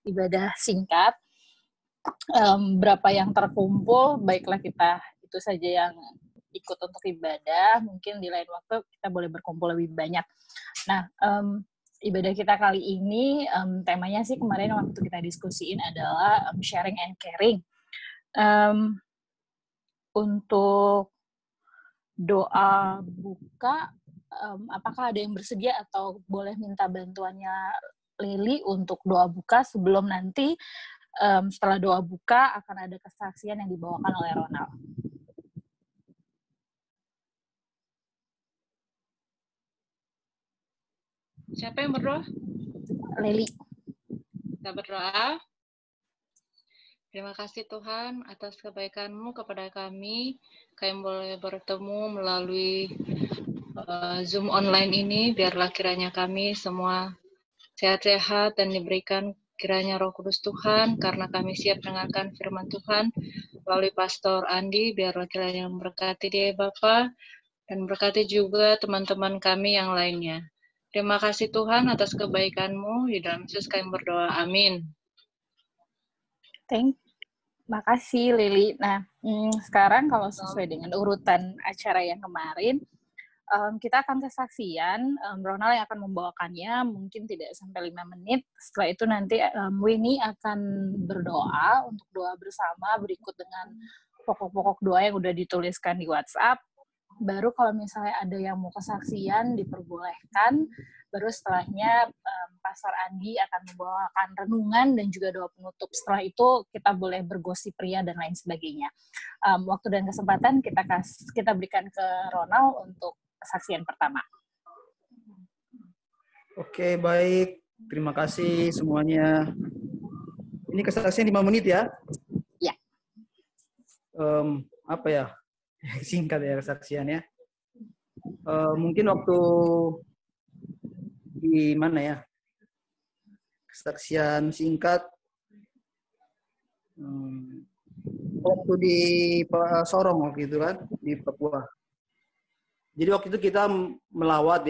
ibadah singkat. Berapa yang terkumpul, baiklah kita itu saja yang ikut untuk ibadah. Mungkin di lain waktu kita boleh berkumpul lebih banyak. Nah, ibadah kita kali ini temanya sih kemarin waktu kita diskusiin adalah sharing and caring. Untuk doa buka, apakah ada yang bersedia atau boleh minta bantuannya Lily untuk doa buka sebelum nanti setelah doa buka akan ada kesaksian yang dibawakan oleh Ronald. Siapa yang berdoa? Lily. Kita berdoa. Terima kasih Tuhan atas kebaikan-Mu kepada kami. Kami boleh bertemu melalui Zoom online ini. Biarlah kiranya kami semua sehat-sehat dan diberikan kiranya Roh Kudus Tuhan, karena kami siap dengarkan firman Tuhan melalui Pastor Andi. Biarlah kiranya memberkati dia Bapa, dan berkati juga teman-teman kami yang lainnya. Terima kasih Tuhan atas kebaikan-Mu. Di dalam Yesus kami berdoa. Amin. Terima kasih Lily. Nah, sekarang kalau sesuai dengan urutan acara yang kemarin, kita akan kesaksian. Ronald yang akan membawakannya, mungkin tidak sampai 5 menit. Setelah itu nanti Winnie akan berdoa untuk doa bersama berikut dengan pokok-pokok doa yang udah dituliskan di WhatsApp. Baru kalau misalnya ada yang mau kesaksian, diperbolehkan. Baru setelahnya Pastor Andi akan membawakan renungan dan juga doa penutup. Setelah itu kita boleh bergosip pria dan lain sebagainya. Waktu dan kesempatan kita berikan ke Ronald untuk kesaksian pertama. Oke, baik. Terima kasih semuanya. Ini kesaksian 5 menit ya? Ya. Apa ya? Singkat ya kesaksiannya. Mungkin waktu di mana ya? Kesaksian singkat. Waktu di Sorong waktu itu kan, di Papua. Jadi waktu itu kita melawat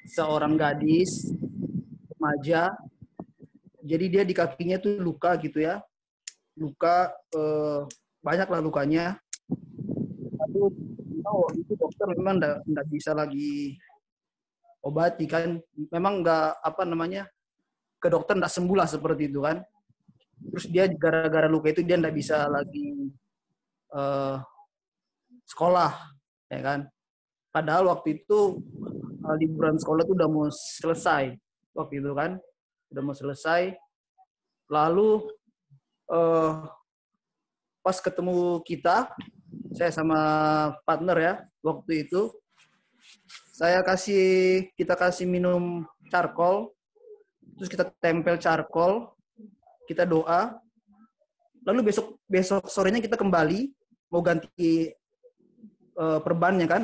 seorang gadis remaja. Jadi dia di kakinya tuh luka gitu ya. Luka, banyaklah lukanya. Lalu itu dokter memang enggak bisa lagi obati kan, memang ke dokter enggak sembuh lah seperti itu kan. Terus dia gara-gara luka itu dia enggak bisa lagi sekolah, ya kan. Padahal waktu itu liburan sekolah itu udah mau selesai waktu itu kan, udah mau selesai. Lalu pas ketemu kita, saya sama partner ya waktu itu, kita kasih minum charcoal, terus kita tempel charcoal, kita doa, lalu besok sorenya kita kembali mau ganti perbannya kan,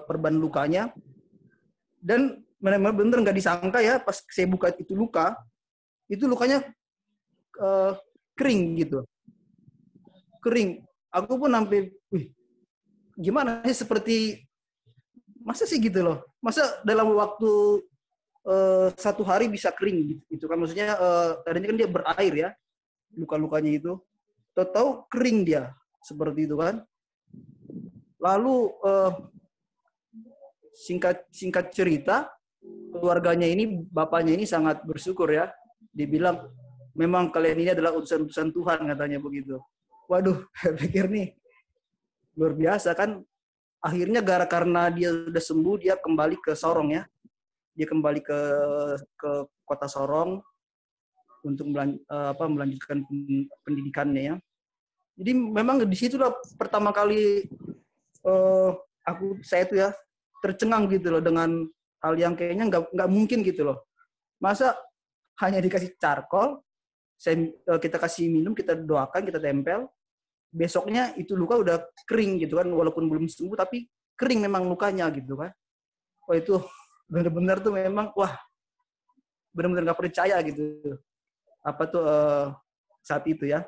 perban lukanya, dan benar-benar nggak disangka ya pas saya buka itu lukanya kering gitu, kering. Aku pun sampai, gimana sih, seperti masa sih gitu loh, masa dalam waktu 1 hari bisa kering gitu kan, maksudnya tadinya kan dia berair ya luka-lukanya itu, tahu kering dia seperti itu kan. Lalu singkat cerita, keluarganya ini, bapaknya ini sangat bersyukur ya, dibilang memang kalian ini adalah utusan Tuhan katanya begitu. Waduh, saya pikir nih luar biasa kan. Akhirnya karena dia udah sembuh, dia kembali ke Sorong ya. Dia kembali ke kota Sorong untuk melanjutkan pendidikannya ya. Jadi memang di situ lah pertama kali saya tuh ya tercengang gitu loh dengan hal yang kayaknya nggak mungkin gitu loh. Masa hanya dikasih charcoal, kita kasih minum, kita doakan, kita tempel, besoknya itu luka udah kering gitu kan, walaupun belum sembuh tapi kering memang lukanya gitu kan. Wah, itu benar-benar tuh memang, benar-benar nggak percaya gitu saat itu ya.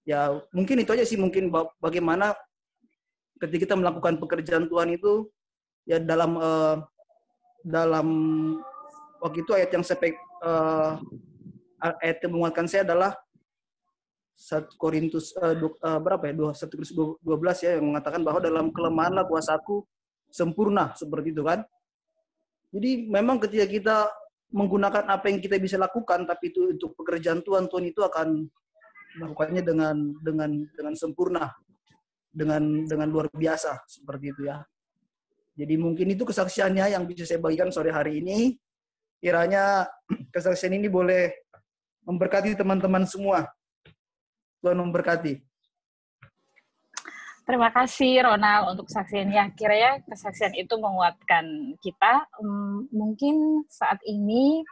Ya mungkin itu aja sih, mungkin bagaimana ketika kita melakukan pekerjaan Tuhan itu ya dalam waktu itu ayat yang ayat yang menguatkan saya adalah 1 Korintus berapa ya? 1 Korintus 12 ya, yang mengatakan bahwa dalam kelemahanlah kuasaku sempurna, seperti itu kan. Jadi memang ketika kita menggunakan apa yang kita bisa lakukan, tapi itu untuk pekerjaan Tuhan, Tuhan itu akan melakukannya dengan sempurna, dengan luar biasa, seperti itu ya. Jadi mungkin itu kesaksiannya yang bisa saya bagikan sore hari ini. Kiranya kesaksian ini boleh memberkati teman-teman semua. Tuhan memberkati. Terima kasih Ronald untuk kesaksiannya. Kiranya kesaksian itu menguatkan kita. Mungkin saat ini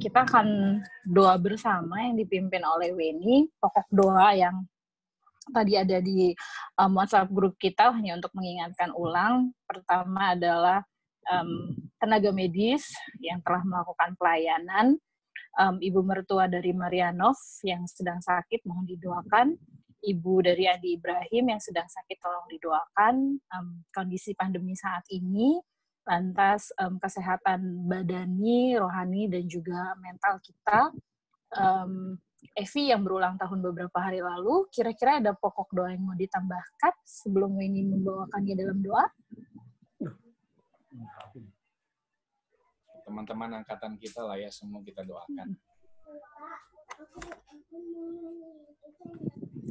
kita akan doa bersama yang dipimpin oleh Weni. Pokok doa yang tadi ada di WhatsApp grup kita hanya untuk mengingatkan ulang. Pertama adalah tenaga medis yang telah melakukan pelayanan. Ibu mertua dari Marianov yang sedang sakit, mohon didoakan. Ibu dari Adi Ibrahim yang sedang sakit, tolong didoakan. Kondisi pandemi saat ini, lantas kesehatan badani, rohani, dan juga mental kita. Evi yang berulang tahun beberapa hari lalu, kira-kira ada pokok doa yang mau ditambahkan sebelum ini membawakannya dalam doa? Teman-teman angkatan kita lah ya, semua kita doakan.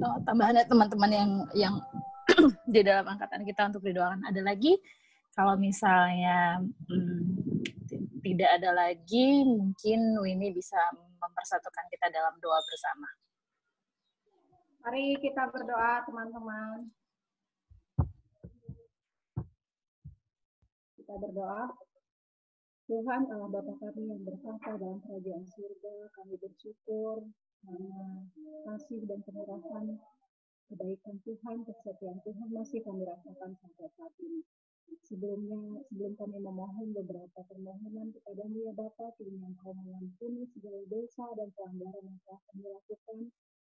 Oh, tambahannya teman-teman yang di dalam angkatan kita untuk didoakan. Ada lagi? Kalau misalnya tidak ada lagi, mungkin Winnie bisa mempersatukan kita dalam doa bersama. Mari kita berdoa, teman-teman. Kita berdoa. Tuhan Allah Bapa kami yang bertahta dalam kerajaan surga, kami bersyukur karena kasih dan kemurahan, kebaikan Tuhan, kesetiaan Tuhan masih kami rasakan sampai saat ini. Sebelum kami memohon beberapa permohonan kepada-Mu ya Bapa, kiranya Engkau mengampuni segala dosa dan pelanggaran yang telah kami lakukan,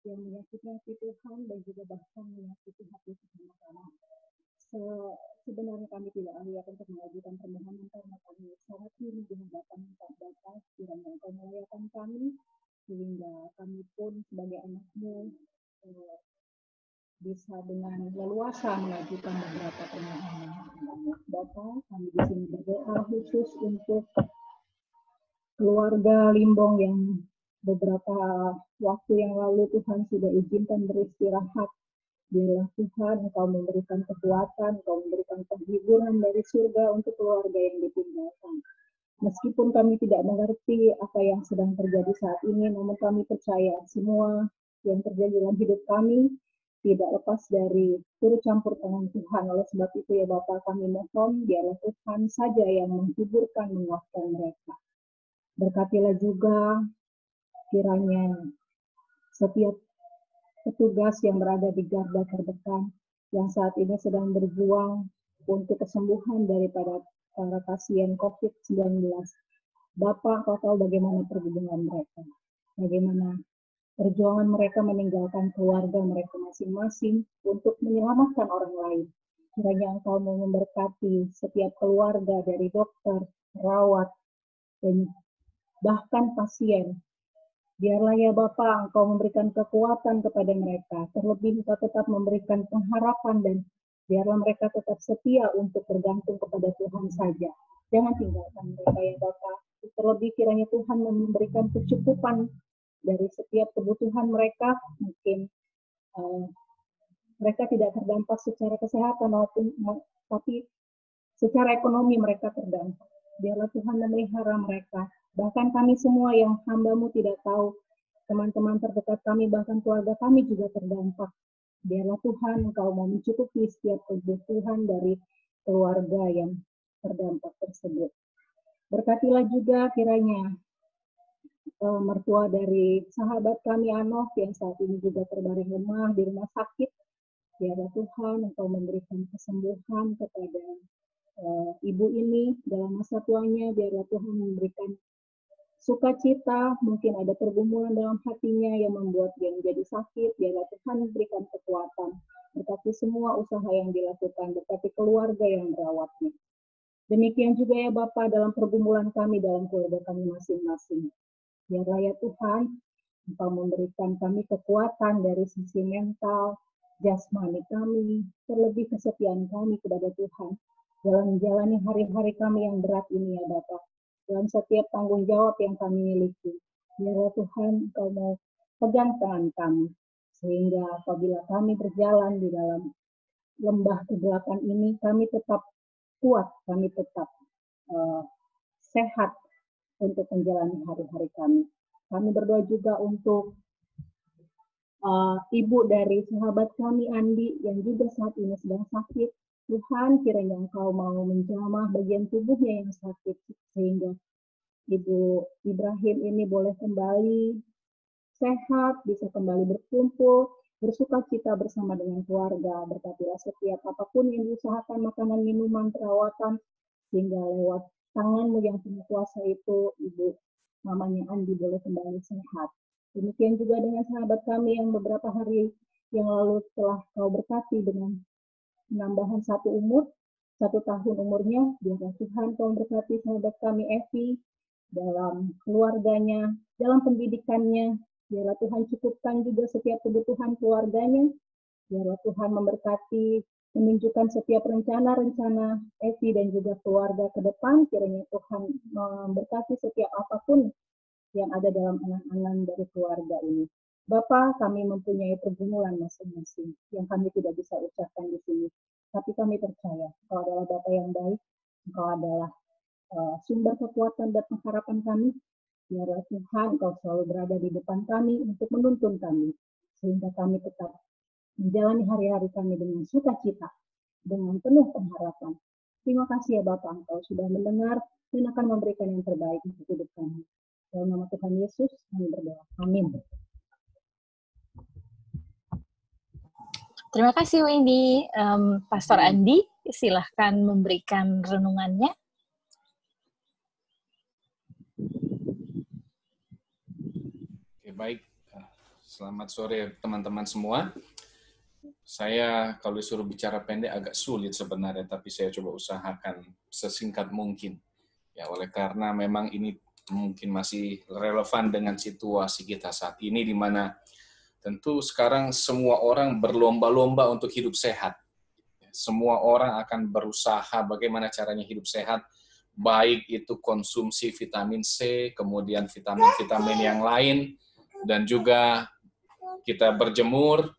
yang menyakiti hati Tuhan dan juga bahkan menyakiti hati sesama kami. Sebenarnya kami tidak layak untuk mengajukan permohonan karena kami sangat ini di hadapan Bapa, kiranya Engkau melayakan kami, sehingga kami pun sebagai anak-Mu bisa dengan leluasa mengajukan beberapa permohonan. Bapa, kami di sini berdoa khusus untuk keluarga Limbong yang beberapa waktu yang lalu Tuhan sudah izinkan beristirahat. Biarlah Tuhan Engkau memberikan kekuatan, Engkau memberikan penghiburan dari surga untuk keluarga yang ditinggalkan. Meskipun kami tidak mengerti apa yang sedang terjadi saat ini, namun kami percaya semua yang terjadi dalam hidup kami tidak lepas dari turut campur tangan Tuhan. Oleh sebab itu ya Bapa, kami mohon biarlah Tuhan saja yang menghiburkan, menguatkan mereka. Berkatilah juga kiranya setiap petugas yang berada di garda terdepan yang saat ini sedang berjuang untuk kesembuhan daripada para pasien COVID-19. Bapak, Kau tahu bagaimana perjuangan mereka, bagaimana perjuangan mereka meninggalkan keluarga mereka masing-masing untuk menyelamatkan orang lain. Kiranya Engkau mau memberkati setiap keluarga dari dokter, perawat, dan bahkan pasien. Biarlah ya Bapa, Engkau memberikan kekuatan kepada mereka. Terlebih Engkau tetap memberikan pengharapan dan biarlah mereka tetap setia untuk bergantung kepada Tuhan saja. Jangan tinggalkan mereka ya Bapa. Terlebih kiranya Tuhan memberikan kecukupan dari setiap kebutuhan mereka. Mungkin mereka tidak terdampak secara kesehatan tapi secara ekonomi mereka terdampak. Biarlah Tuhan memelihara mereka. Bahkan kami semua yang hamba-Mu tidak tahu, teman-teman terdekat kami, bahkan keluarga kami juga terdampak. Biarlah Tuhan Engkau mau mencukupi setiap kebutuhan dari keluarga yang terdampak tersebut. Berkatilah juga kiranya mertua dari sahabat kami Anof yang saat ini juga terbaring lemah di rumah sakit. Biarlah Tuhan Engkau memberikan kesembuhan kepada ibu ini dalam masa tuanya. Biarlah Tuhan memberikan sukacita, mungkin ada pergumulan dalam hatinya yang membuat dia menjadi sakit. Biarlah Tuhan memberikan kekuatan. Berkati semua usaha yang dilakukan, berkati keluarga yang merawatnya. Demikian juga ya Bapa dalam pergumulan kami dalam keluarga kami masing-masing. Biarlah ya Tuhan, Engkau memberikan kami kekuatan dari sisi mental, jasmani kami, terlebih kesetiaan kami kepada Tuhan dalam menjalani hari-hari kami yang berat ini ya Bapa. Dalam setiap tanggung jawab yang kami miliki. Biarlah Tuhan Engkau mau pegang tangan kami. Sehingga apabila kami berjalan di dalam lembah kegelapan ini, kami tetap kuat, kami tetap sehat untuk menjalani hari-hari kami. Kami berdoa juga untuk ibu dari sahabat kami, Andi, yang juga saat ini sedang sakit. Tuhan, kiranya Engkau mau menjamah bagian tubuhnya yang sakit, sehingga Ibu Ibrahim ini boleh kembali sehat, bisa kembali berkumpul, bersuka cita bersama dengan keluarga, berkatilah setiap apapun yang diusahakan, makanan, minuman, perawatan, sehingga lewat tangan-Mu yang penuh kuasa itu, Ibu mamanya Andi boleh kembali sehat. Demikian juga dengan sahabat kami yang beberapa hari yang lalu telah Kau berkati dengan penambahan 1 tahun umurnya. Biarlah Tuhan Kau berkati sahabat kami Evi dalam keluarganya, dalam pendidikannya. Biarlah Tuhan cukupkan juga setiap kebutuhan keluarganya. Biarlah Tuhan memberkati, menunjukkan setiap rencana-rencana Evi dan juga keluarga ke depan. Kiranya Tuhan memberkati setiap apapun yang ada dalam angan-angan dari keluarga ini. Bapa, kami mempunyai pergumulan masing-masing yang kami tidak bisa ucapkan di sini. Tapi kami percaya Engkau adalah Bapa yang baik, Engkau adalah sumber kekuatan dan pengharapan kami. Biarlah Tuhan Engkau selalu berada di depan kami untuk menuntun kami, sehingga kami tetap menjalani hari-hari kami dengan sukacita, dengan penuh pengharapan. Terima kasih ya Bapa, Engkau sudah mendengar dan akan memberikan yang terbaik untuk hidup kami. Dalam nama Tuhan Yesus kami berdoa. Amin. Terima kasih Wendy. Pastor Andi, silahkan memberikan renungannya. Oke, baik. Selamat sore teman-teman semua. Saya kalau disuruh bicara pendek agak sulit sebenarnya, tapi saya coba usahakan sesingkat mungkin. Ya, oleh karena memang ini mungkin masih relevan dengan situasi kita saat ini, di mana tentu sekarang semua orang berlomba-lomba untuk hidup sehat. Semua orang akan berusaha bagaimana caranya hidup sehat, baik itu konsumsi vitamin C, kemudian vitamin-vitamin yang lain, dan juga kita berjemur,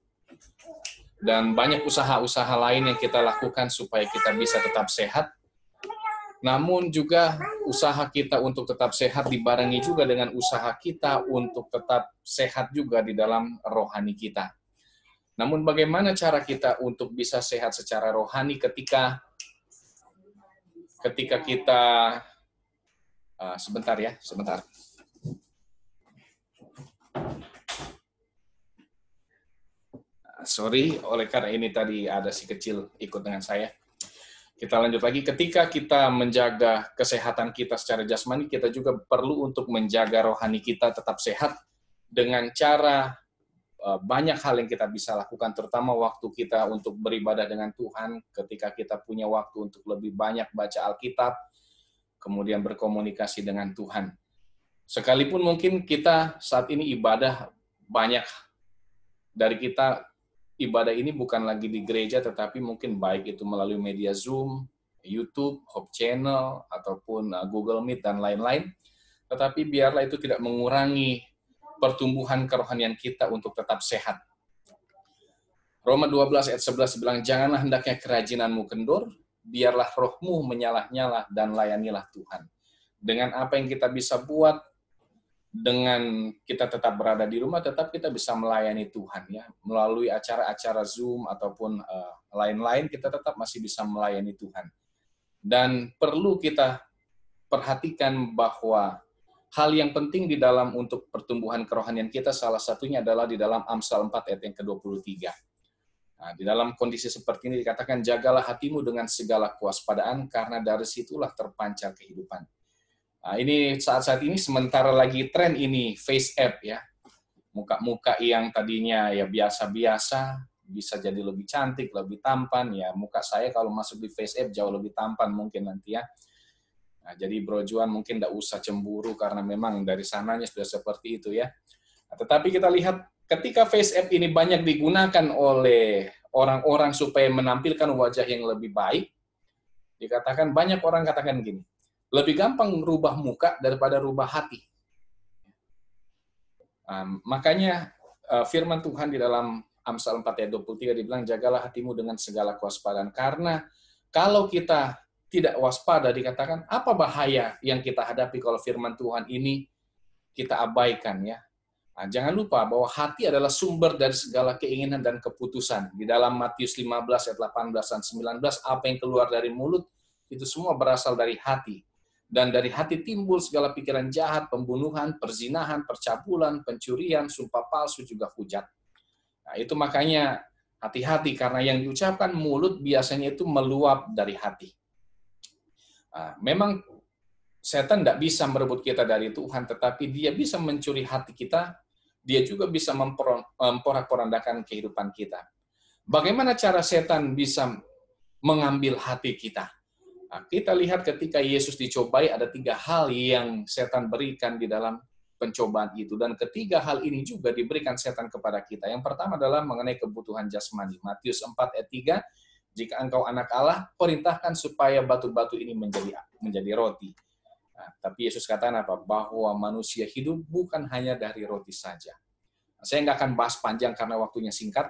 dan banyak usaha-usaha lain yang kita lakukan supaya kita bisa tetap sehat. Namun juga usaha kita untuk tetap sehat dibarengi juga dengan usaha kita untuk tetap sehat juga di dalam rohani kita. Namun bagaimana cara kita untuk bisa sehat secara rohani ketika kita sebentar. Sorry, oleh karena ini tadi ada si kecil ikut dengan saya. Kita lanjut lagi, ketika kita menjaga kesehatan kita secara jasmani, kita juga perlu untuk menjaga rohani kita tetap sehat dengan cara banyak hal yang kita bisa lakukan, terutama waktu kita untuk beribadah dengan Tuhan, ketika kita punya waktu untuk lebih banyak baca Alkitab, kemudian berkomunikasi dengan Tuhan. Sekalipun mungkin kita saat ini ibadah, banyak dari kita ibadah ini bukan lagi di gereja, tetapi mungkin baik itu melalui media Zoom, YouTube, Hope Channel, ataupun Google Meet, dan lain-lain. Tetapi biarlah itu tidak mengurangi pertumbuhan kerohanian kita untuk tetap sehat. Roma 12 ayat 11 bilang, janganlah hendaknya kerajinanmu kendor, biarlah rohmu menyala-nyala dan layanilah Tuhan. Dengan apa yang kita bisa buat, dengan kita tetap berada di rumah, tetap kita bisa melayani Tuhan, ya, melalui acara-acara Zoom ataupun lain-lain, kita tetap masih bisa melayani Tuhan. Dan perlu kita perhatikan bahwa hal yang penting di dalam untuk pertumbuhan kerohanian kita, salah satunya adalah di dalam Amsal 4 ayat yang ke-23. Nah, di dalam kondisi seperti ini dikatakan, jagalah hatimu dengan segala kewaspadaan, karena dari situlah terpancar kehidupan. Nah, ini saat-saat ini sementara lagi tren ini face app, ya. Muka-muka yang tadinya ya biasa-biasa, bisa jadi lebih cantik, lebih tampan. Ya, muka saya kalau masuk di Face App jauh lebih tampan mungkin nanti ya. Nah, jadi Bro Juan mungkin tidak usah cemburu karena memang dari sananya sudah seperti itu ya. Nah, tetapi kita lihat ketika Face App ini banyak digunakan oleh orang-orang supaya menampilkan wajah yang lebih baik, dikatakan banyak orang katakan gini, lebih gampang merubah muka daripada rubah hati. Makanya firman Tuhan di dalam Amsal 4 ayat 23 dibilang, jagalah hatimu dengan segala kewaspadaan. Karena kalau kita tidak waspada, dikatakan apa bahaya yang kita hadapi kalau firman Tuhan ini kita abaikan ya. Nah, jangan lupa bahwa hati adalah sumber dari segala keinginan dan keputusan. Di dalam Matius 15 ayat 18 dan 19, apa yang keluar dari mulut itu semua berasal dari hati. Dan dari hati timbul segala pikiran jahat, pembunuhan, perzinahan, percabulan, pencurian, sumpah palsu, juga hujat. Nah, itu makanya hati-hati, karena yang diucapkan mulut biasanya itu meluap dari hati. Nah, memang setan tidak bisa merebut kita dari Tuhan, tetapi dia bisa mencuri hati kita, dia juga bisa memporak-porandakan kehidupan kita. Bagaimana cara setan bisa mengambil hati kita? Nah, kita lihat ketika Yesus dicobai, ada 3 hal yang setan berikan di dalam pencobaan itu. Dan ketiga hal ini juga diberikan setan kepada kita. Yang pertama adalah mengenai kebutuhan jasmani. Matius 4 ayat 3, jika engkau anak Allah, perintahkan supaya batu-batu ini menjadi roti. Nah, tapi Yesus katakan apa? Bahwa manusia hidup bukan hanya dari roti saja. Nah, saya nggak akan bahas panjang karena waktunya singkat.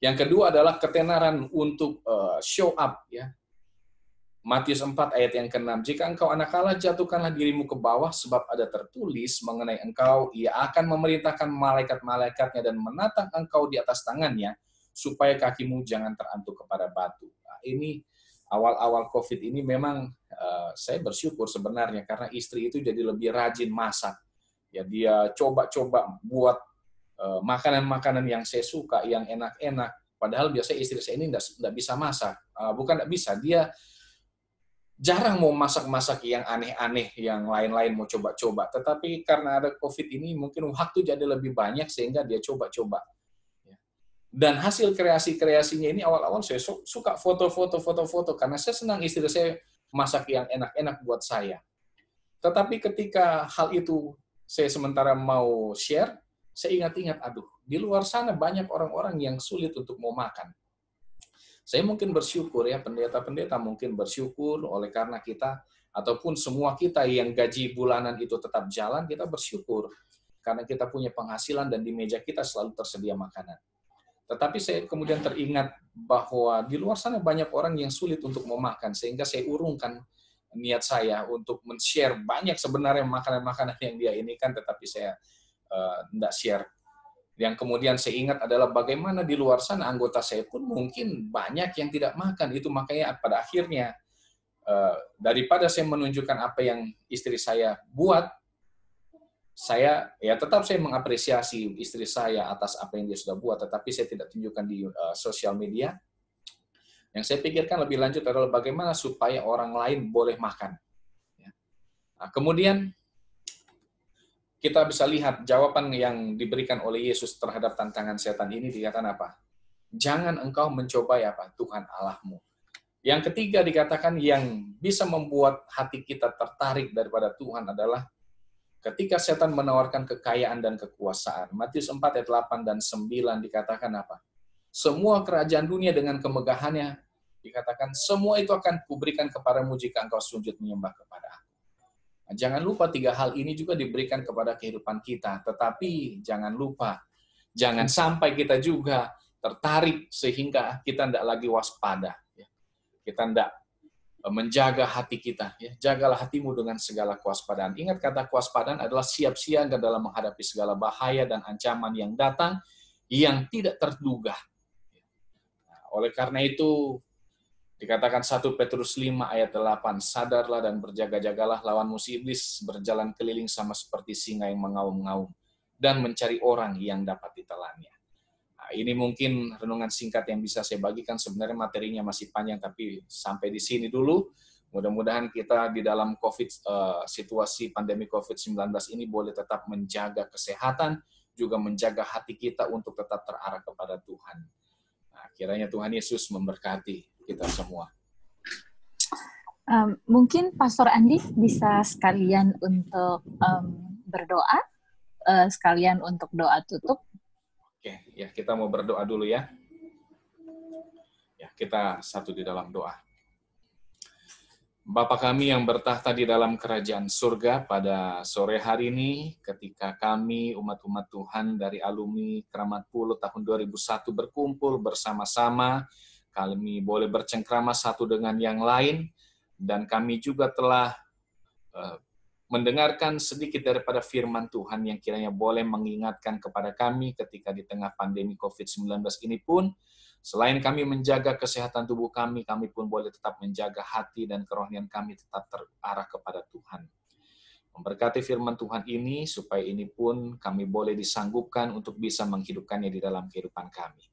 Yang kedua adalah ketenaran untuk show up, ya. Matius 4 ayat yang ke-6, jika engkau anak Allah, jatuhkanlah dirimu ke bawah, sebab ada tertulis mengenai engkau, ia akan memerintahkan malaikat-malaikatnya dan menatang engkau di atas tangannya, supaya kakimu jangan terantuk kepada batu. Nah, ini awal-awal COVID ini memang saya bersyukur sebenarnya, karena istri itu jadi lebih rajin masak. Ya, dia coba-coba buat makanan-makanan yang saya suka, yang enak-enak. Padahal biasanya istri saya ini nggak bisa masak. Bukan nggak bisa, dia jarang mau masak-masak yang aneh-aneh, yang lain-lain mau coba-coba. Tetapi karena ada COVID ini, mungkin waktu jadi lebih banyak, sehingga dia coba-coba. Dan hasil kreasi-kreasinya ini awal-awal saya suka foto-foto, karena saya senang istri saya masak yang enak-enak buat saya. Tetapi ketika hal itu saya sementara mau share, saya ingat-ingat, aduh, di luar sana banyak orang-orang yang sulit untuk mau makan. Saya mungkin bersyukur ya, pendeta-pendeta mungkin bersyukur oleh karena kita, ataupun semua kita yang gaji bulanan itu tetap jalan, kita bersyukur. Karena kita punya penghasilan dan di meja kita selalu tersedia makanan. Tetapi saya kemudian teringat bahwa di luar sana banyak orang yang sulit untuk mau makan, sehingga saya urungkan niat saya untuk men-share banyak sebenarnya makanan-makanan yang dia ini kan, tetapi saya tidak share. Yang kemudian saya ingat adalah bagaimana di luar sana anggota saya pun mungkin banyak yang tidak makan. Itu makanya pada akhirnya daripada saya menunjukkan apa yang istri saya buat, saya tetap saya mengapresiasi istri saya atas apa yang dia sudah buat, tetapi saya tidak tunjukkan di sosial media. Yang saya pikirkan lebih lanjut adalah bagaimana supaya orang lain boleh makan. Nah, kemudian kita bisa lihat jawaban yang diberikan oleh Yesus terhadap tantangan setan ini, dikatakan apa? Jangan engkau mencobai apa? Tuhan Allahmu. Yang ketiga dikatakan yang bisa membuat hati kita tertarik daripada Tuhan adalah ketika setan menawarkan kekayaan dan kekuasaan. Matius 4 ayat 8 dan 9 dikatakan apa? Semua kerajaan dunia dengan kemegahannya, dikatakan semua itu akan kuberikan kepadamu jika engkau sujud menyembah kepada aku. Jangan lupa 3 hal ini juga diberikan kepada kehidupan kita. Tetapi jangan lupa, jangan sampai kita juga tertarik sehingga kita tidak lagi waspada. Kita tidak menjaga hati kita. Jagalah hatimu dengan segala kewaspadaan. Ingat, kata kewaspadaan adalah siap siaga dalam menghadapi segala bahaya dan ancaman yang datang yang tidak terduga. Oleh karena itu, dikatakan 1 Petrus 5 ayat 8, sadarlah dan berjaga-jagalah, lawan musuh iblis berjalan keliling sama seperti singa yang mengaum-ngaum dan mencari orang yang dapat ditelannya. Nah, ini mungkin renungan singkat yang bisa saya bagikan, sebenarnya materinya masih panjang, tapi sampai di sini dulu. Mudah-mudahan kita di dalam situasi pandemi COVID-19 ini boleh tetap menjaga kesehatan, juga menjaga hati kita untuk tetap terarah kepada Tuhan. kiranya Tuhan Yesus memberkati kita semua. Mungkin Pastor Andi bisa sekalian untuk berdoa, sekalian untuk doa tutup. Oke, ya kita mau berdoa dulu ya. Ya, kita satu di dalam doa. Bapa kami yang bertahta di dalam kerajaan surga, pada sore hari ini ketika kami umat-umat Tuhan dari alumni Keramat Pulut tahun 2001 berkumpul bersama-sama, kami boleh bercengkrama satu dengan yang lain, dan kami juga telah mendengarkan sedikit daripada firman Tuhan yang kiranya boleh mengingatkan kepada kami ketika di tengah pandemi COVID-19 ini pun, selain kami menjaga kesehatan tubuh kami pun boleh tetap menjaga hati dan kerohanian kami tetap terarah kepada Tuhan. Memberkati firman Tuhan ini, supaya ini pun kami boleh disanggupkan untuk bisa menghidupkannya di dalam kehidupan kami.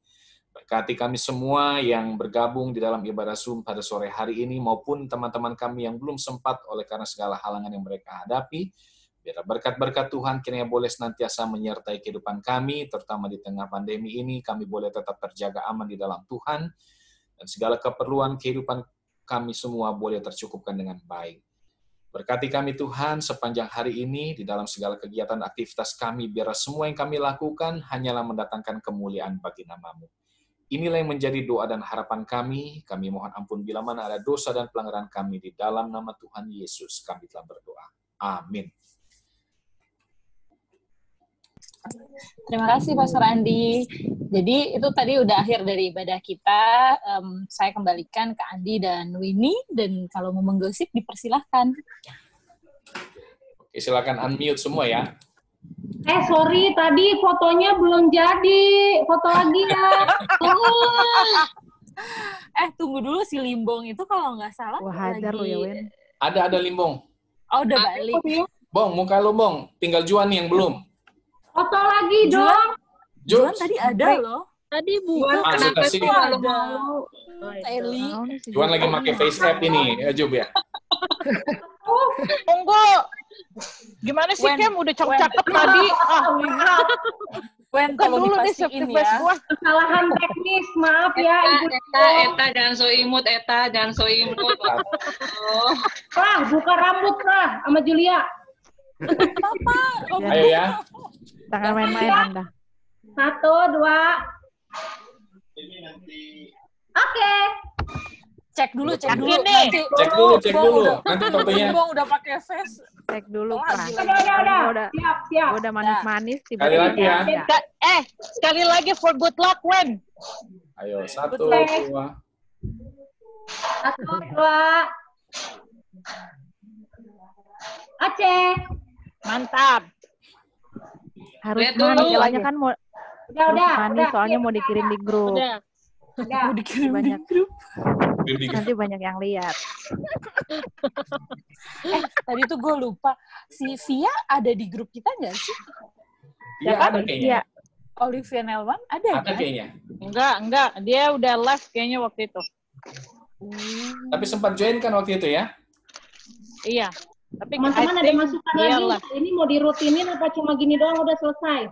Berkati kami semua yang bergabung di dalam ibadah Zoom pada sore hari ini, maupun teman-teman kami yang belum sempat oleh karena segala halangan yang mereka hadapi. Biar berkat-berkat Tuhan kiranya boleh senantiasa menyertai kehidupan kami, terutama di tengah pandemi ini, kami boleh tetap terjaga aman di dalam Tuhan, dan segala keperluan kehidupan kami semua boleh tercukupkan dengan baik. Berkati kami Tuhan sepanjang hari ini, di dalam segala kegiatan aktivitas kami, biar semua yang kami lakukan hanyalah mendatangkan kemuliaan bagi nama-Mu. Inilah yang menjadi doa dan harapan kami. Kami mohon ampun bila mana ada dosa dan pelanggaran kami. Di dalam nama Tuhan Yesus kami telah berdoa. Amin. Terima kasih Pastor Andi. Jadi itu tadi udah akhir dari ibadah kita. Saya kembalikan ke Andi dan Winnie, dan kalau mau menggosip dipersilahkan. Oke, silakan unmute semua ya. Sorry, tadi fotonya belum jadi. Foto lagi ya. Tunggu dulu, si Limbong itu kalau nggak salah Wah, hajar lo ya, Wen. Ada Limbong. Oh, udah balik. Bong, muka lo Bong. Tinggal Juan yang belum. Foto lagi dong. Juan tadi ada loh. Tadi bukan. Kenapa sih kalau ada? Eli? Juan lagi pakai face app ini, ya Jub ya. Tunggu. Gimana sih Kem? Udah cakep tadi. Wen, kalau dulu nih dipastiin face ya. gua. Kesalahan teknis, maaf ya Ibu. Eta jangan so imut, Eta jangan so imut. Oh. Buka rambut lah sama Julia. Ayo ya. Jangan main-main Anda. 1, 2. Oke. Cek dulu. Cek dulu. Nanti. Cek dulu. Nanti fotonya. Limbong udah pakai face. Cek dulu, Oh, Pak. Udah. Siap. Udah manis-manis. Sekali lagi ya. Sekali lagi for good luck, Wen. Ayo, 1, 2. 1, 2. Aceh. Mantap. Harus Lihat dulu. manis. Jalannya kan mau Udah. manis, soalnya mau dikirim di grup. Udah. Mau dikirim di Banyak. grup. Nanti banyak yang lihat. Tadi tuh gue lupa. Si Via ada di grup kita nggak sih? Iya, ada kayaknya. Olivia Nelwan ada Ada kan? kayaknya. Enggak. Dia udah live kayaknya waktu itu. Tapi sempat join kan waktu itu ya? Iya. Tapi Teman-teman ada masukan lagi. live. Ini mau dirutinin apa cuma gini doang udah selesai?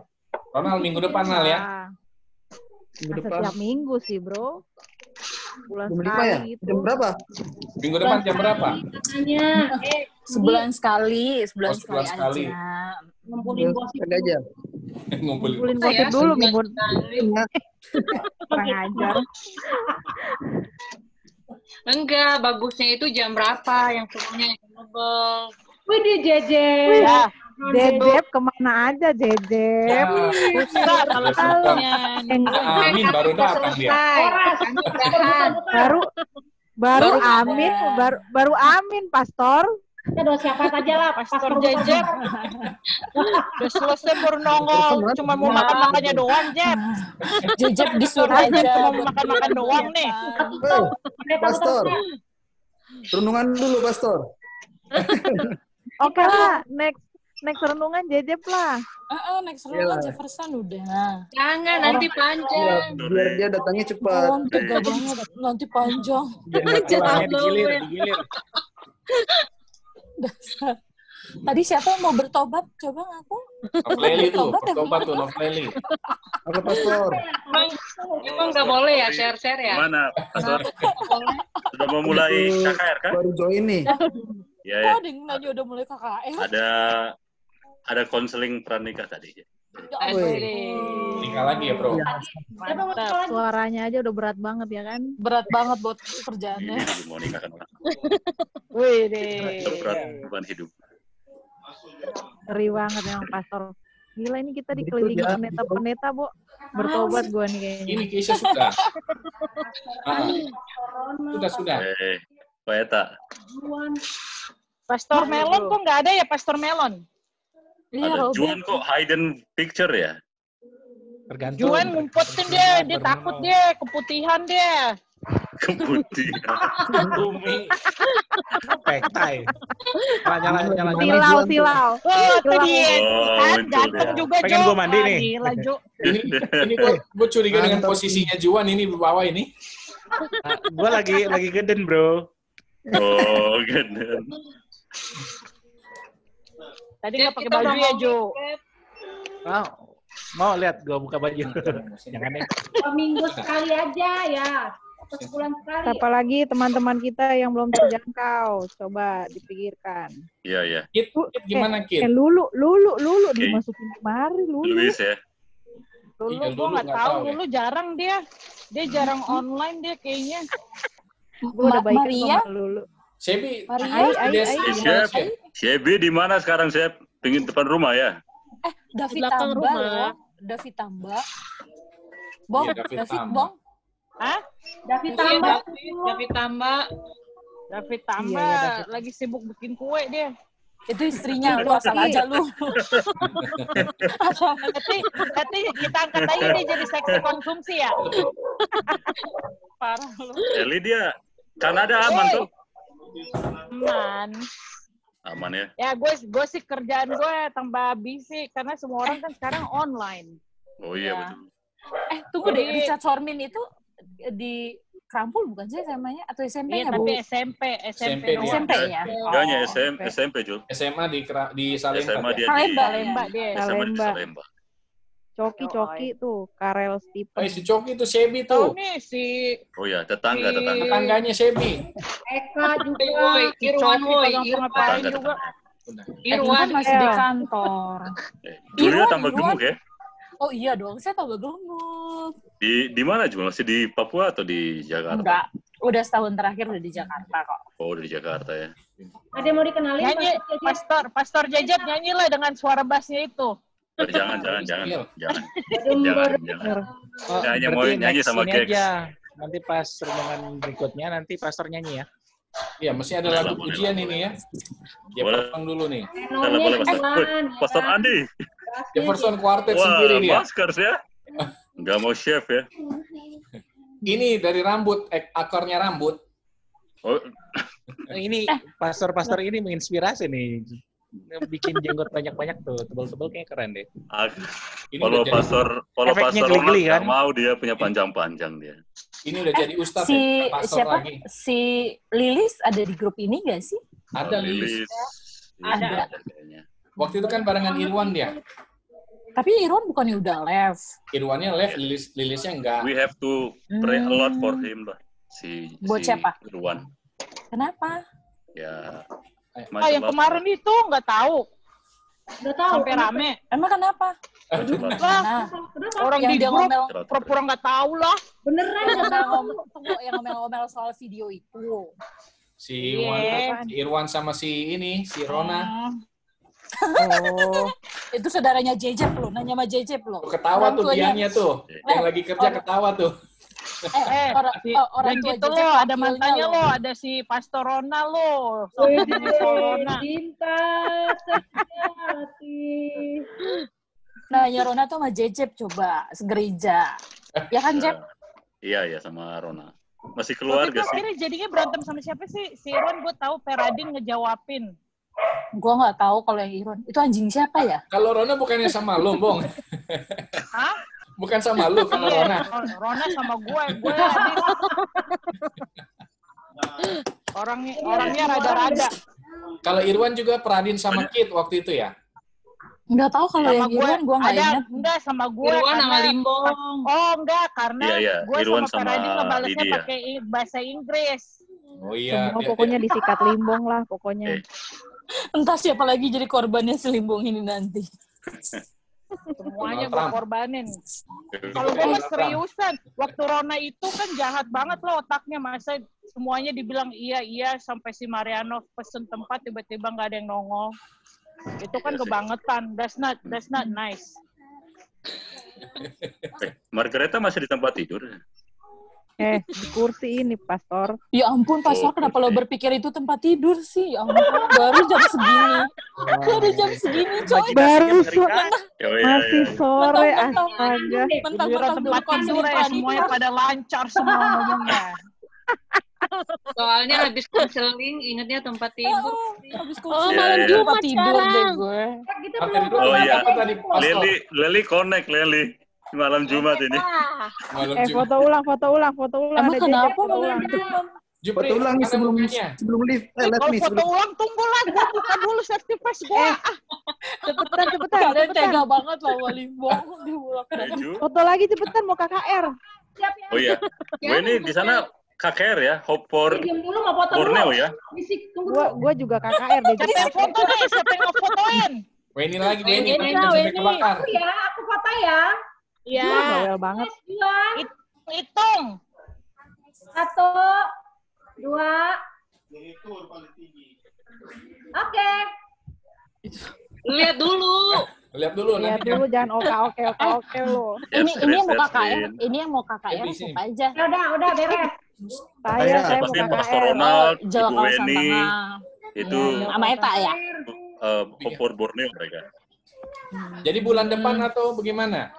Ronald minggu depan Nal ya. Minggu depan. Setiap minggu sih, Bro. Bulan Jam 5 ya? sekali gitu. Jam berapa? Minggu depan jam berapa? Katanya. Sebulan sekali sebulan sekali. aja. Ngumpulin gosip. Ada aja. Ngumpulin. Ngumpulin gosip dulu minggu. Ingat. Kurang ajar. Enggak, bagusnya itu jam berapa yang semuanya available. Wih, di Jeje. Ya, Dedep kemana aja, Dedep? Susah kalau semuanya. Amin baru datang dia. Baru Amin, baru Amin, Pastor. Kita doa siapa aja lah. Pastor Jejep. Udah selesai baru nongol, cuma mau makan-makannya doang, Jep. Jejep disuruh aja. Cuma mau makan-makan doang nih. Pastor. Renungan dulu, Pastor. Oke lah, next renungan Jejep lah. Next renungan Jefferson udah. Jangan, nanti panjang. Biar dia datangnya cepat. Tega banget, nanti panjang. Biar nggak kelar. Digilir. Dasar. Tadi siapa yang mau bertobat? Coba ngaku. Novleli tuh, Bertobat ya, bertobat tuh Novleli. Oke, Pastor. Emang nggak boleh ya share-share ya? Gimana, Pastor? Boleh. Sudah mau mulai KKR kan? Baru join nih. Ya, Kok ya. ada yang nanya udah mulai KKR? Ada konseling pranikah tadi. Ya Asik. ampun. Nikah lagi ya, Bro? Mantap. Suaranya aja udah berat banget ya kan? Berat banget buat Ini kerjaannya. lagi mau nikahkan orang. Wih deh. Berat beban hidup. Ngeri banget memang pastor. Gila ini kita Berikut dikelilingi ya. pendeta-pendeta, Bu. Bertobat gua nih kayaknya. Ini Keisha sudah. Sudah. Pak Eta. Pastor Melon kok nggak ada ya, Pastor Melon? Iya, Ada Robert. Juan kok hidden picture ya? Tergantung. Juan ngumpetin dia takut dia, keputihan dia. Keputihan. Bumi. Pektai. Nyala. Silau. Oh, tadi Oh, kan muncul ganteng dia. juga, Jo. Pengen gua mandi nih. Gila, Jo. Ini gue curiga dengan posisinya Juan ini di bawah ini. Gue lagi geden, bro. Oh, geden. Tadi nggak pakai baju ya, Jo. Mau lihat gue buka baju. Jangan deh. Minggu sekali aja ya. Atau sebulan sekali. Apalagi teman-teman kita yang belum terjangkau, coba dipikirkan. Iya. Kit gimana Kit? Lulu dimasukin kemari, Lulu. Luis ya. Lulu Iya, gue nggak nggak tahu, tahu ya. Lulu jarang dia jarang online dia kayaknya. Gue udah baik Maria, sama Lulu. Sebi, Maria, Chef, Shebi di mana sekarang, Chef? Pingin depan rumah ya? David Belakang Tamba rumah. loh. David Tamba. Bong, Iya, David David Tamba. Bong. Hah? David Iya, tambah. David tambah. David Tamba Iya, David. lagi sibuk bikin kue dia. Itu istrinya, lu asal aja lu. Nanti kita angkat aja dia jadi seksi konsumsi ya. Parah lu. Eli dia Kanada aman tuh. Aman ya. Ya gue sih kerjaan gue tambah busy karena semua orang kan sekarang online. Oh iya Ya. betul. Tunggu deh, Richard Sormin itu di Krampul bukan sih SMA-nya atau SMP-nya, Iya Bu? tapi SMP dia. doang. SMP ya? Dia hanya SMP Jul. SMA di Salemba. SMA dia Salemba. di Salemba dia. SMA di Salemba. Salemba. Coki tuh, Karel Stephen. Si Coki itu Sebi Tahu tuh. nih si Oh iya, tetangga. Tetangganya Sebi. Eka juga. Woi, Irwan, Coki woi, kagak ngapain Tetangga, juga. Irwan. Kan masih di Iya. kantor. Julia Irwan, tambah Irwan. gemuk ya? Oh iya dong, saya tambah gemuk. Di mana Jul? Masih di Papua atau di Jakarta? Enggak, udah setahun terakhir udah di Jakarta kok. Oh, di Jakarta ya. Ada yang mau dikenalin? Nyanyi, Pastor Jejep nyanyilah dengan suara bassnya itu. Jangan. Iya. Oh, Hanya mau berarti nyanyi next sama ini Gex. aja. Nanti pas renungan berikutnya, nanti pastor nyanyi ya. Iya, mesti ada lagu pujian ini ya. Dia Boleh. potong dulu nih. Boleh, Pastor. Woi, Pastor Andi. Jefferson Quartet Wah, sendiri dia. maskers ya. Nggak mau chef ya. Ini dari rambut, akornya rambut. Oh, Ini pastor-pastor ini menginspirasi nih. Bikin jenggot banyak-banyak tuh, tebel-tebel kayak keren deh. Ini kalau udah jadi, Pastor Efeknya Ronald geli-geli, nggak kan? mau dia punya panjang-panjang dia. ini udah jadi ustadz Si ya, pastor siapa? lagi. Si Lilis ada di grup ini nggak sih? Ada Oh, Lilis. Ada. kayaknya. Waktu itu kan barengan Irwan dia. Tapi Irwan bukannya udah left? Irwannya left, Lilisnya enggak. We have to pray a lot for him lah. Buat siapa? Irwan. Kenapa? Ya. Yang kemarin itu nggak tahu. Udah tahu. Sampai rame. Emang kenapa? Lah, orang Yang di dia grup ngomel, pura-pura nggak tahu lah. Beneran nggak tahu. yang ngomel-ngomel soal video itu. Si Irwan sama si Rona. Oh. Itu saudaranya Jejep loh, nanya sama Jejep loh. Ketawa tuh Orang tuanya- dianya tuh. Yang lagi kerja ketawa tuh. orang Dan tua gitu Jejep loh, ada wakilnya mantannya loh. loh, ada si Pastor Rona loh. Wih, Rona. cinta sejati. Nanya Rona tuh sama Jejep coba, segereja. Ya kan, Jep? Iya, sama Rona. Masih Waktu keluarga itu sih. akhirnya jadinya berantem sama siapa sih? Si Irwan gue tahu Peradin ngejawabin. Gua nggak tahu kalau yang Irwan. Itu anjing siapa ya? Kalau Rona bukannya sama lu, Bong? Hah? Bukan sama lu kalau Iya, Rona. Rona sama gue habis. Orangnya rada-rada. Kalau Irwan juga Pradin sama Kit waktu itu ya? Nggak tahu kalau Sama yang Irwan gue nggak ingat. Enggak sama gue. Irwan karena- sama Limbong. Oh enggak, karena Iya, gue Irwan sama sama Paradin ngebalesnya Lydia. pakai bahasa Inggris. Oh iya. Semua pokoknya disikat limbong lah pokoknya. Entah siapa lagi jadi korbannya selimbung ini nanti. Semuanya gue Donald Trump. korbanin. Kalau gue mah seriusan, waktu Rona itu kan jahat banget loh otaknya, masa semuanya dibilang iya sampai si Mariano pesen tempat tiba-tiba nggak ada yang nongol. Itu kan Iya sih. kebangetan. That's not nice. Margareta masih di tempat tidur. Di kursi ini, Pastor. Ya ampun, Pastor, Oh, kenapa lo oke. berpikir itu tempat tidur sih? Ya ampun, baru jam segini. Baru jam segini, coy. Baru Oh, iya, masih iya. sore, Mentang-mentang- astaga. Mentang-mentang Giliran tempat dulu tidur ya, semuanya pada lancar semua ngomongnya. Soalnya habis konseling ingetnya tempat tidur. Habis Iya, malam iya. tempat tidur deh gue. Materi dulu Oh iya. apa tadi, Pastor? Leli connect Leli. Malam Jumat ini. Malam Jumat. Foto ulang. Emang Ada kenapa foto malam ulang. Jumat? Jupri, Foto ulang nih mana bukanya? sebelum live. Live Kalau nih foto sebelum. ulang tunggu lah, gue buka dulu safety face gue. Cepetan. Kalian tega banget lah Limbong dibolak-balik. Ju. Foto lagi cepetan mau KKR. Oh iya. Gue ini di sana KKR ya, Hope for Diam dulu, mau foto Borneo dulu. ya. Bisik, tunggu dulu. Gua juga KKR deh. Siapa yang foto nih? Siapa yang ngefotoin? Weni lagi, Weni. Weni, Jangan sampai Weni. kebakar. Aku ya, aku foto ya. Iya. Bawel banget. Juan, Hitung. 1, 2. Oke. Lihat dulu. Lihat dulu Lihat nanti. dulu jangan oke lo. Ini yang mau Yes, KKR, Rin. ini yang mau KKR Di sini. siapa aja? Ya udah beres. Saya Pasti mau Pastor KKR. Ronald, Jawa Ibu Kawasan Weni, Tengah. itu Sama Eta ya? Hope for Borneo mereka. Jadi bulan depan atau bagaimana?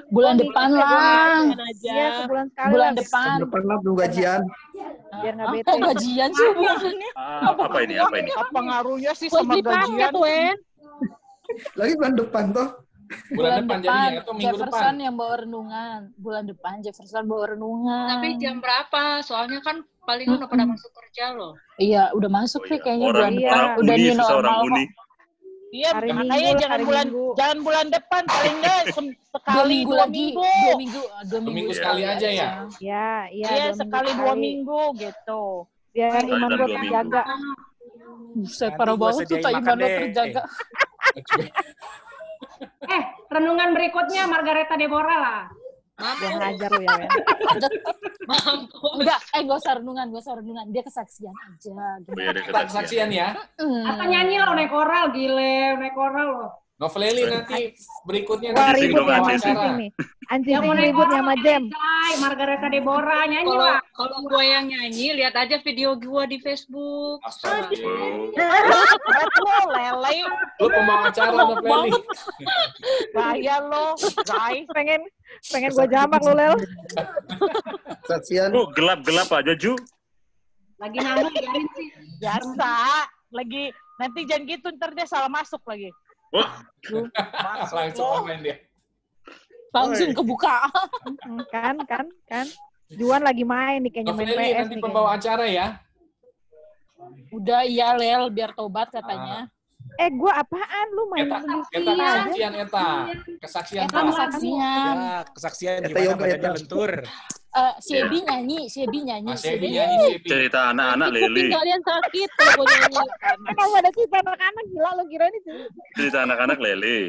Bulan depan lah. Iya, sebulan sekali Bulan lah. depan. Depan lah belum gajian. Biar nggak bete. Kok gajian sih hubungannya? Apa ini? Apa ngaruhnya sih sama gajian? Lagi bulan depan toh. Bulan depan jadinya atau minggu Jefferson depan? yang bawa renungan. Bulan depan Jefferson bawa renungan. Tapi jam berapa? Soalnya kan paling udah pada masuk kerja loh. Iya, udah masuk sih kayaknya bulan Iya. depan. Orang Udah uni, new susah orang normal uni. kok. Iya, Hari makanya Minggu lah, jangan hari bulan Minggu. jangan bulan depan, paling nggak sekali Dua dua minggu. Dua minggu sekali aja ya? Iya, Iya, sekali 2 minggu gitu. Biar Sekali iman dalam gue 2 minggu. terjaga. Buset, Nanti parah gua banget tuh sediain tak makan iman lo deh. terjaga. Renungan berikutnya Margareta Deborah lah. Gua ngajar lu ya, Wen. Enggak, gak usah renungan. Dia kesaksian aja. Gitu. Oh iya, ada Kita kesaksian ya. Atau nyanyi lo, naik koral, gile, naik koral lo. Noveleli nanti berikutnya Wah, nanti ribut dong, ya Anjing. sama Anjing nih. Anjing Yang mau naik ribut ya sama Jem. Hai, Margareta Deborah, nyanyi Kalau lah. kalau gue yang nyanyi, lihat aja video gue di Facebook. Astaga. Lo lele, Lu pembawa acara Noveleli. bahaya lo, guys. Pengen gue jamak lu, Lel. Saksian. Lu gelap-gelap aja, Ju. Lagi nanggung, biarin sih. Biasa. Lagi nanti jangan gitu, ntar dia salah masuk lagi. Wah, Langsung online dia. Langsung kebuka. Kan. Juan lagi main nih, kayaknya main Noveleli PS nanti nih. pembawa acara ya. Udah, iya Lel, biar tobat katanya. Gue apaan? Lu main Eta sendiri aja. kesaksian Eta. Kesaksian Eta Pak. kesaksian. Ya, kesaksian Eta gimana yoga, badannya Eta. lentur. Si Ebi nyanyi. Mas Ebi nyanyi Ebi. cerita anak-anak Leli. Kalian sakit kalau gue nyanyi. Kenapa ada cerita anak-anak gila lu kira ini cerita. Cerita anak-anak Leli.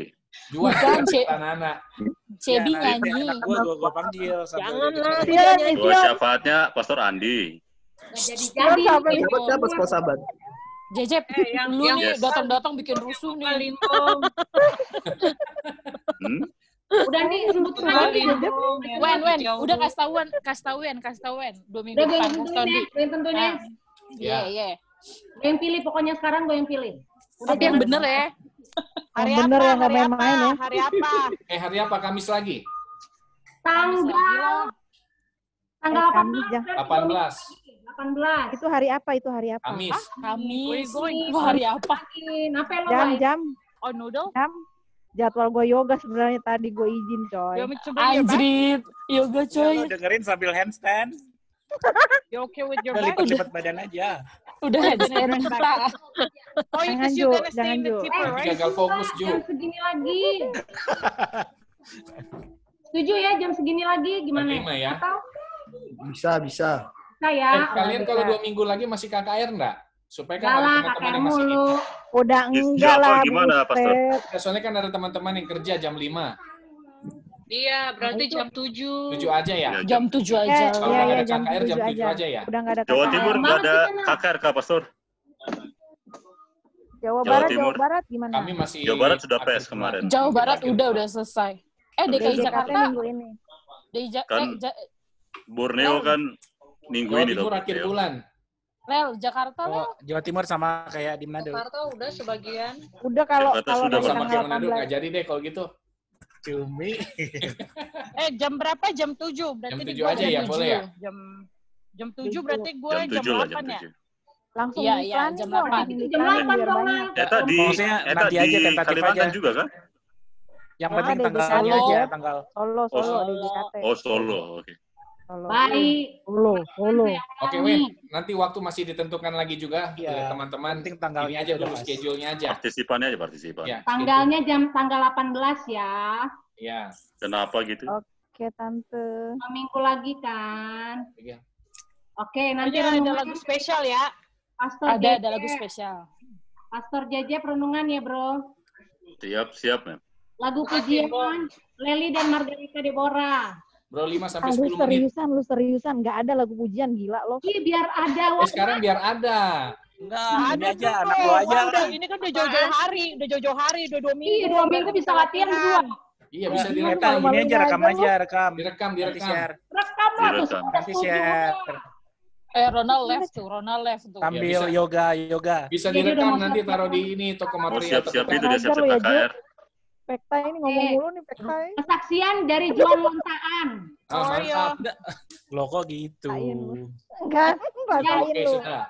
Juan Bukan, Cek. anak-anak. Si Ebi nyanyi. Gua panggil. Janganlah. Sian, Dua syafaatnya Pastor Andi. Jadi. Siapa sahabat? Jejep, lu yang- nih datang-datang bikin rusuh nih. Limbong. Udah nih, sebutin aja. Wen, udah kasih tahuan. 2 minggu Udah gue depan, yang kasih tentuin tahu ya, di. gue yang tentuin ya. Iya. Gue yang pilih, pokoknya sekarang gue yang pilih. Udah Tapi yang bener ya. Hari Yang bener apa? ya, nggak Hari main-main apa? ya. Hari apa? Hari apa? Kamis lagi? Tanggal Kamis, Jam. 18. 18. Itu hari apa? Kamis. Kamis. Going. Wah, hari apa? Apa lo, Bay? Jam. Oh, noodle? Jadwal gue yoga sebenarnya tadi gue izin, coy. You want me to bring your back? Anjrit. Yoga Ya, coy. lu dengerin sambil handstand. You okay with your Udah back? lipat-lipat badan aja. Udah aja Nesta. Oh, Jangan, because Ju. you're gonna stay Jangan, in the Ju. tipper, right? Gagal fokus, Ju. Jam segini lagi. Setuju ya jam segini lagi gimana? Jam 5 ya. Atau Bisa. bisa ya? Kalian kalau bisa. 2 minggu lagi masih KKR enggak? Supaya kan Enggak ada lah, teman-teman KKR yang masih mulu. Udah Di enggak apa lah, gimana, Pastor? buset. Ya, soalnya kan ada teman-teman yang kerja jam 5. Iya, berarti jam 7. 7 aja ya? Ya, Jam 7 aja. Kalau Iya, nggak ada jam KKR, jam 7 7 aja ya? Udah nggak ada Jawa KKR. Timur nggak ada KKR kah, Pastor? Jawa Jawa Barat, Timur. Jawa Barat gimana? Kami masih Jawa Barat sudah aktif PS kemarin. Jawa Mungkin Barat akhir udah selesai. DKI DJKT Jakarta, minggu ini. Kan Borneo kan minggu Jawa ini Timur loh. akhir Borneo. bulan. Lel, Jakarta Oh, Lel. Jawa Timur sama kayak di Manado. Jakarta udah sebagian. Udah kalau Jakarta kalau sudah dari Sama tanggal kayak Manado 18. nggak jadi deh kalau gitu. Cumi. Jam berapa? Jam 7. Berarti Jam di 7 gua aja ya, boleh ya? Jam 7 berarti gue Jam 7 lah, jam 8 ya? 7. Langsung Iya, diiklanin jam dong, 8. langsung Jam diiklanin 8 biar dong, banyak. Eta di Maksudnya nanti aja tentatif Kalimantan aja. juga kan? Yang Ah, penting DJKT. tanggalnya aja, tanggal. Solo, DJKT. Oh, Solo. Oke. Solo. Baik. Solo. Oke, Wen. Nanti waktu masih ditentukan lagi juga Iya. oleh teman-teman. Penting Ini tanggalnya aja dulu jelas. schedule-nya aja. Partisipannya aja partisipan. Ya, Tanggalnya tanggal 18 ya. ya. Kenapa gitu? Oke, Tante. 2 minggu lagi kan. Iya. Oke, nanti Nanti ada renungan lagu spesial ya. Pastor Ada JJ. lagu spesial. Pastor JJ renungan ya, Bro. Siap, Mem. Lagu pujian Leli dan Margarita Deborah. Bro, 5 sampai Lu 10 menit. seriusan. Nggak ada lagu pujian, gila lo. Iya, biar ada Sekarang biar ada. Enggak, ini aja Bro. anak lo aja. Ini kan udah jauh-jauh hari, udah 2 minggu. Iya, 2 minggu bisa latihan berdua. Iya, bisa Eta, direkam. ini aja rekam aja, rekam. Direkam, Nanti direkam. share. Rekam lah tuh. Direkam. Nanti share. Ronald left tuh. Sambil bisa. yoga. Bisa Jadi udah direkam mau nanti siap-siap taruh di ini toko Oh, material. siap-siap terdekat. itu dia siap-siap Ngajar lo ya, KKR. Pekta ini ngomong mulu nih, Pekta. Kesaksian dari Juan Lontaan. Ah, mantap. Lo kok gitu. Enggak, bacain Oke, lu. sudah.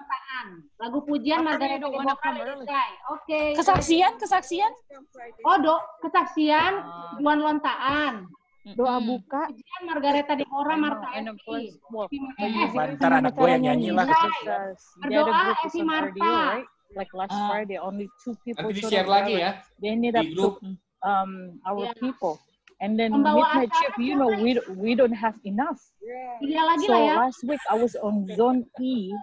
Lagu pujian Margarita Deborah selesai. Oke. Kesaksian. Kesaksian Juan Lontaan. Doa buka. Pujian Margarita Deborah Marta Esti. Ntar anak gue yang nyanyi lah. Berdoa Esi Marta. Like last Friday, only 2 people Nanti showed di-share up. lagi ya. They ended up Di grup. to our people. And then Membawa midnight acara shift, we don't have enough. Iya lagi So lah ya. last week I was on zone E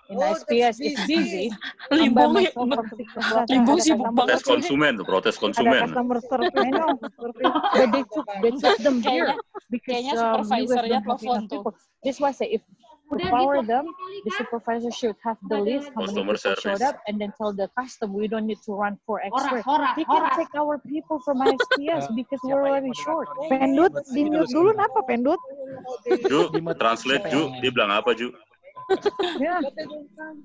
in SPS. It's busy. Limbong I'm by ya. myself from 6 o'clock. Limbong Ada sibuk customer banget. Protes konsumen tuh, protes Ada konsumen. customer service. I know. But they took them here because Kayaknya you guys supervisornya don't have telepon enough tuh. people. That's why I say if to Udah power gitu, them, kali the kan? supervisor should have the list how many Customer people showed service. up and then tell the customer we don't need to run 4 extra. Horas. They can take our people from SPS because we're already short. Pendut, di mute dulu kenapa, Pendut? Ju, translate Ju, dia bilang apa Ju? Yeah.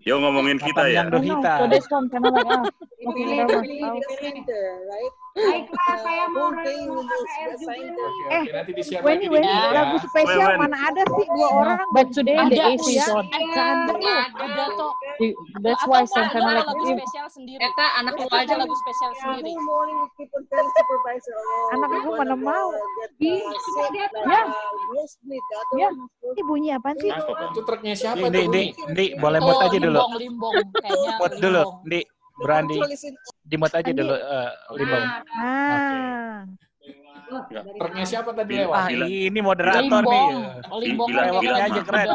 Yo ngomongin kita ya. Yang Dohita. So this one kind of like, okay, whatever. Baiklah, saya mau renungan KKR juga. Oke, nanti di-share Weni, lagi di grup ya. lagu spesial Wen. mana ada sih 2 orang? But today the Ada. AC is on. Ada tuh. That's Atau why mau some kind of ada like lagu if spesial sendiri. Eta anak lu Ada aja lagu spesial sendiri. Anak aku mana mau. ya Ini bunyi apaan sih? Apa, Pak? Itu truknya siapa Ndi, tuh? Ndi, boleh mute aja dulu. Limbong kayaknya. Mute dulu, limbong. Ndi. Brandi. Di mute aja dulu, Limbong. Ah. Truknya siapa tadi Bilang- lewat? Ah, bilang- ini moderator nih. Limbong bilang- lewat bilang aja mah. keren.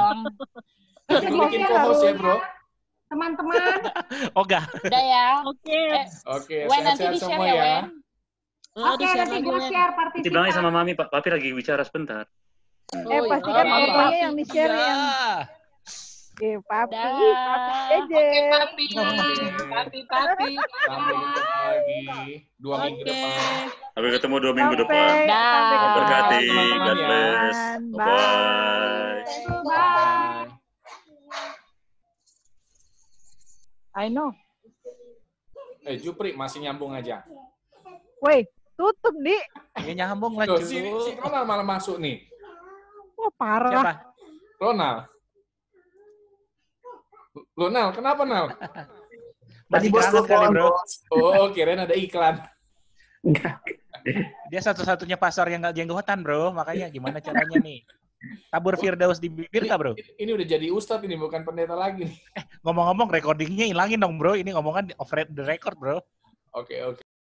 Nanti gue bikin co-host ya, bro. Teman-teman, Oga. Udah ya. Oke. Oke, Wen nanti sehat-sehat di-share semua ya, ya. Wen. oke nanti gue share Nanti bilangnya sama partisipan. Mami, Papi lagi bicara sebentar. Pastikan iya. fotonya yang di-share yang papi aja. Papi. Sampai ketemu lagi 2 minggu depan. Sampai ketemu 2 minggu depan. Dah. Berkati, teman-teman God ya. bless. Bye. Bye. Bye. I know. Jupri masih nyambung aja. Woi, tutup, Di. Ini nyambung lah, Loh, Ju. si Ronald malah masuk nih. Wah, parah. Siapa? Ronald, kenapa Nal? Masih Tadi bos kangen kali, telepon, bro. bos. Oh, kirain ada iklan. Enggak. Dia satu-satunya pastor yang nggak jenggotan, bro. Makanya gimana caranya nih? Tabur Firdaus di bibir kah, bro? Ini udah jadi ustadz ini, bukan pendeta lagi nih. Ngomong-ngomong recordingnya hilangin dong, bro. Ini ngomongan off the record, bro. Oke.